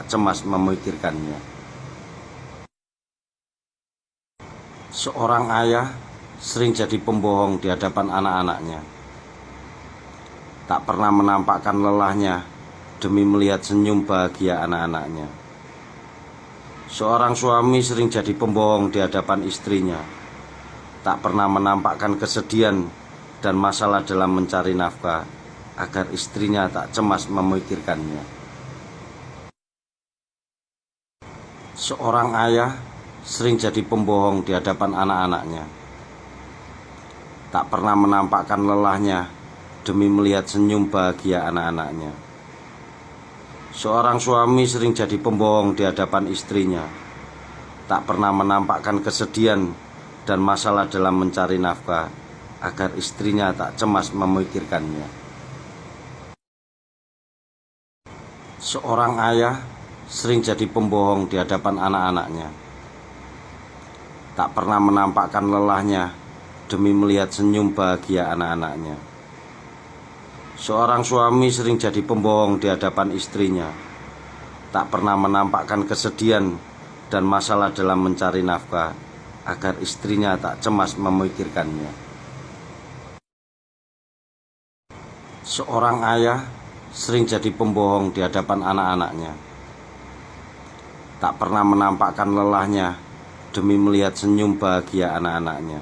cemas memikirkannya. Seorang ayah sering jadi pembohong di hadapan anak-anaknya. Tak pernah menampakkan lelahnya demi melihat senyum bahagia anak-anaknya. Seorang suami sering jadi pembohong di hadapan istrinya. Tak pernah menampakkan kesedihan dan masalah dalam mencari nafkah agar istrinya tak cemas memikirkannya. Seorang ayah sering jadi pembohong di hadapan anak-anaknya. Tak pernah menampakkan lelahnya demi melihat senyum bahagia anak-anaknya. Seorang suami sering jadi pembohong di hadapan istrinya. Tak pernah menampakkan kesedihan dan masalah dalam mencari nafkah agar istrinya tak cemas memikirkannya. Seorang ayah sering jadi pembohong di hadapan anak-anaknya. Tak pernah menampakkan lelahnya demi melihat senyum bahagia anak-anaknya. Seorang suami sering jadi pembohong di hadapan istrinya. Tak pernah menampakkan kesedihan dan masalah dalam mencari nafkah agar istrinya tak cemas memikirkannya. Seorang ayah sering jadi pembohong di hadapan anak-anaknya. Tak pernah menampakkan lelahnya demi melihat senyum bahagia anak-anaknya.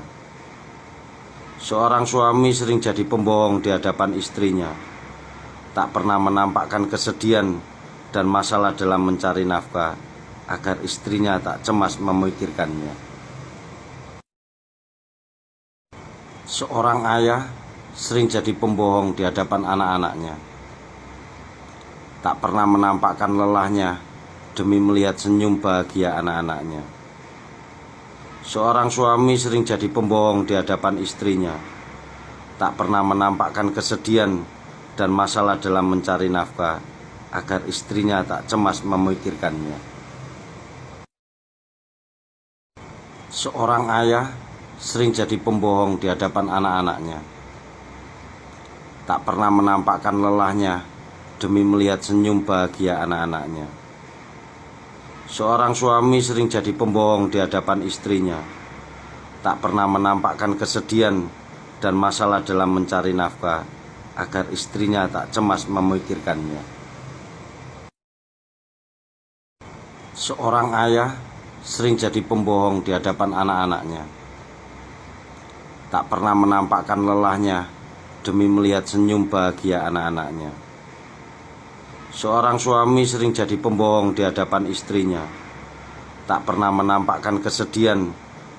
Seorang suami sering jadi pembohong di hadapan istrinya. Tak pernah menampakkan kesedihan dan masalah dalam mencari nafkah agar istrinya tak cemas memikirkannya. Seorang ayah sering jadi pembohong di hadapan anak-anaknya. Tak pernah menampakkan lelahnya demi melihat senyum bahagia anak-anaknya. Seorang suami sering jadi pembohong di hadapan istrinya. Tak pernah menampakkan kesedihan dan masalah dalam mencari nafkah agar istrinya tak cemas memikirkannya. Seorang ayah sering jadi pembohong di hadapan anak-anaknya. Tak pernah menampakkan lelahnya demi melihat senyum bahagia anak-anaknya. Seorang suami sering jadi pembohong di hadapan istrinya. Tak pernah menampakkan kesedihan dan masalah dalam mencari nafkah agar istrinya tak cemas memikirkannya. Seorang ayah sering jadi pembohong di hadapan anak-anaknya. Tak pernah menampakkan lelahnya demi melihat senyum bahagia anak-anaknya. Seorang suami sering jadi pembohong di hadapan istrinya. Tak pernah menampakkan kesedihan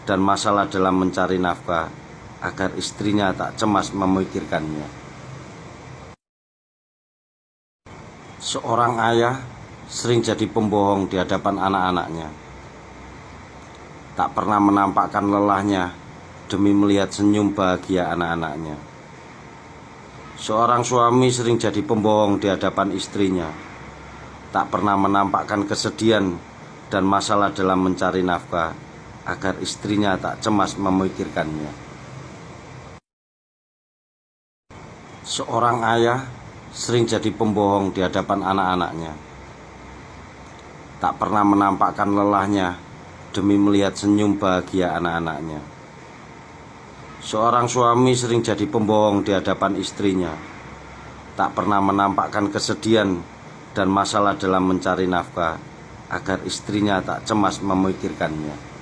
dan masalah dalam mencari nafkah agar istrinya tak cemas memikirkannya. Seorang ayah sering jadi pembohong di hadapan anak-anaknya. Tak pernah menampakkan lelahnya demi melihat senyum bahagia anak-anaknya. Seorang suami sering jadi pembohong di hadapan istrinya. Tak pernah menampakkan kesedihan dan masalah dalam mencari nafkah agar istrinya tak cemas memikirkannya. Seorang ayah sering jadi pembohong di hadapan anak-anaknya. Tak pernah menampakkan lelahnya demi melihat senyum bahagia anak-anaknya. Seorang suami sering jadi pembohong di hadapan istrinya. Tak pernah menampakkan kesedihan dan masalah dalam mencari nafkah agar istrinya tak cemas memikirkannya.